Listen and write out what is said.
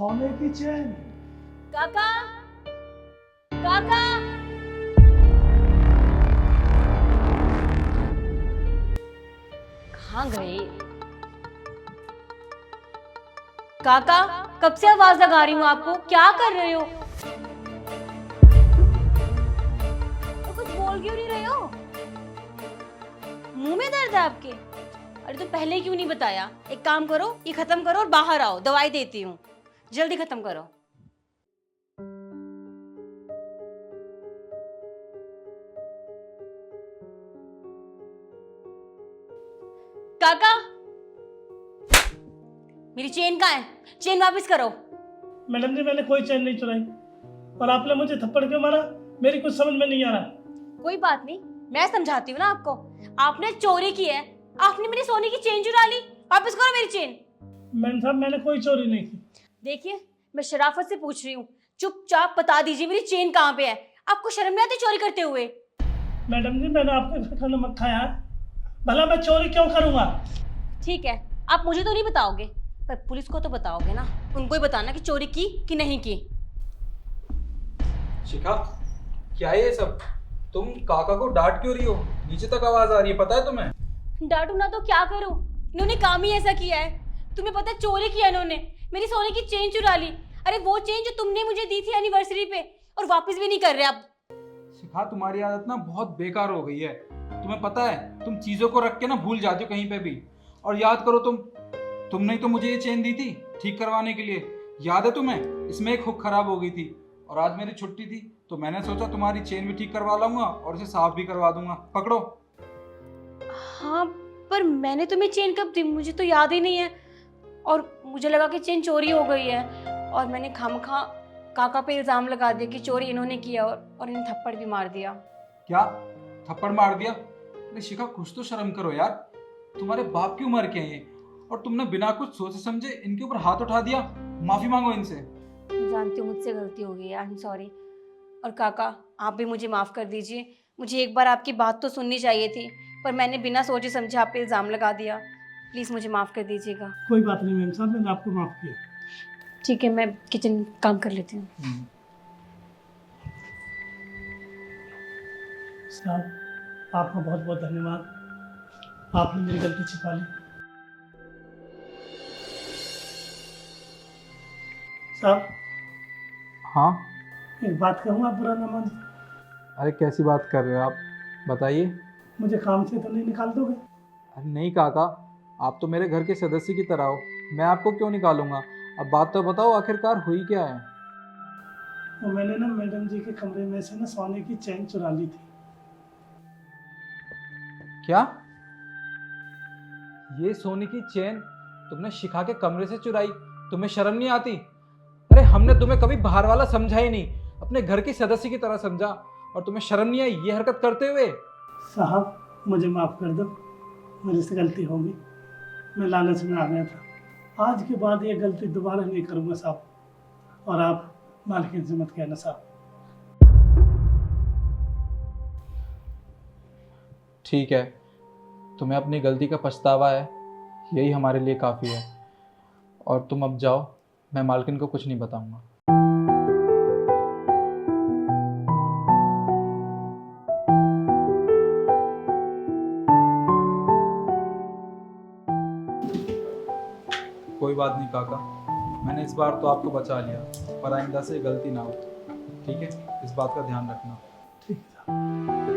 सोने की चैन। काका, काका। कहाँ गए? काका, कब से आवाज लगा रही हूँ आपको, क्या कर रहे हो? तो कुछ बोल क्यों नहीं रहे हो? मुंह में दर्द है आपके? अरे तो पहले क्यों नहीं बताया? एक काम करो, ये खत्म करो और बाहर आओ, दवाई देती हूँ। जल्दी खत्म करो। काका, मेरी चेन कहाँ है? चेन वापस करो। मैडम जी, मैंने कोई चैन नहीं चुराई। और आपने मुझे थप्पड़ क्यों मारा, मेरी कुछ समझ में नहीं आ रहा। कोई बात नहीं, मैं समझाती हूँ ना आपको। आपने चोरी की है, आपने मेरी सोने की चेन चुरा ली। वापस करो मेरी चेन। मैडम साहब, मैंने कोई चोरी नहीं की। देखिए, मैं शराफत से पूछ रही हूँ, चुपचाप बता दीजिए मेरी चेन कहाँ पे है। आपको शर्म नहीं आती चोरी करते हुए? मैडम जी, मैंने आपके घर का नमक खाया है, भला मैं चोरी क्यों करूंगा। ठीक है, आप मुझे तो नहीं बताओगे, पर पुलिस को तो बताओगे ना। उनको ही बताना कि चोरी की कि नहीं की। शिखा, क्या है ये सब? तुम काका को डांट क्यों रही हो? नीचे तक आवाज आ रही है, पता है तुम्हें? डांटू ना तो क्या करूं? इन्होंने काम ही ऐसा किया है। तुम्हें पता है, चोरी किया इन्होंने, मेरी सोने की चेन चुरा ली। अरे वो चेन जो तुमने मुझे दी थी एनिवर्सरी पे, और वापस भी नहीं कर रहे अब। शिखा, तुम्हारी आदत ना बहुत बेकार हो गई है। तुम्हें पता है, तुम चीजों को रख के ना भूल जाती हो कहीं पे भी। और याद करो, तुमने ही तो मुझे ये चेन दी थी ठीक करवाने के लिए। याद है तुम्हें? इसमें एक हुक खराब हो गई थी और आज मेरी छुट्टी थी, तो मैंने सोचा तुम्हारी चेन भी ठीक करवा लाऊंगा और इसे साफ भी करवा दूंगा। पकड़ो। हाँ, पर मैंने तुम्हें चेन कब दी, मुझे तो याद ही नहीं है। और मुझे लगा कि चेन चोरी हो गई है, और मैंने खामखा काका पे इल्जाम लगा दिया कि चोरी इन्होंने किया, और इन्हें थप्पड़ भी मार दिया। क्या थप्पड़ मार दिया? अरे शिखा, कुछ तो शर्म करो यार। तुम्हारे बाप की उम्र के हैं ये, और तुमने बिना कुछ सोचे समझे इनके ऊपर हाथ उठा दिया। माफी मांगो इनसे। मैं जानती हूँ मुझसे गलती हो गई है, आई एम सॉरी। और काका, आप भी मुझे माफ़ कर दीजिए। मुझे एक बार आपकी बात तो सुननी चाहिए थी, पर मैंने बिना सोचे समझे आप पे इल्ज़ाम लगा दिया। प्लीज़ मुझे माफ़ कर दीजिएगा। कोई बात नहीं मैम साहब, मैंने आपको माफ किया। ठीक है, मैं किचन काम कर लेती हूँ। साहब, आपका बहुत बहुत धन्यवाद, आपने मेरी गलती छिपा ली। साहब, हाँ? एक बात कहूँ, आप बुरा ना मान। अरे कैसी बात कर रहे हो आप? बताइए। मुझे काम से तो नहीं निकाल दोगे? अरे नहीं काका, आप तो मेरे घर के सदस्य की तरह हो, मैं आपको क्यों निकालूंगा? अब बात तो बताओ, आखिरकार हुई क्या है? वो मैंने ना मैडम जी के कमरे में से ना सोने की चैन चुरा ली थी। क्या? ये सोने की चेन तुमने शिखा के कमरे से चुराई? तुम्हें शर्म नहीं आती? अरे हमने तुम्हें कभी बाहर वाला समझा ही नहीं, अपने घर के सदस्य की तरह समझा, और तुम्हें शर्म नहीं आई ये हरकत करते हुए? साहब, मुझे माफ़ कर दो, मेरे से गलती होगी, मैं लालच में आ गया था। आज के बाद ये गलती दोबारा नहीं करूँगा साहब, और आप मालकिन से मत कहना साहब। ठीक है, तुम्हें अपनी गलती का पछतावा है, यही हमारे लिए काफ़ी है। और तुम अब जाओ, मैं मालकिन को कुछ नहीं बताऊंगा। कोई बात नहीं काका, मैंने इस बार तो आपको बचा लिया, पर आइंदा से गलती ना हो। ठीक है, इस बात का ध्यान रखना। ठीक है साहब।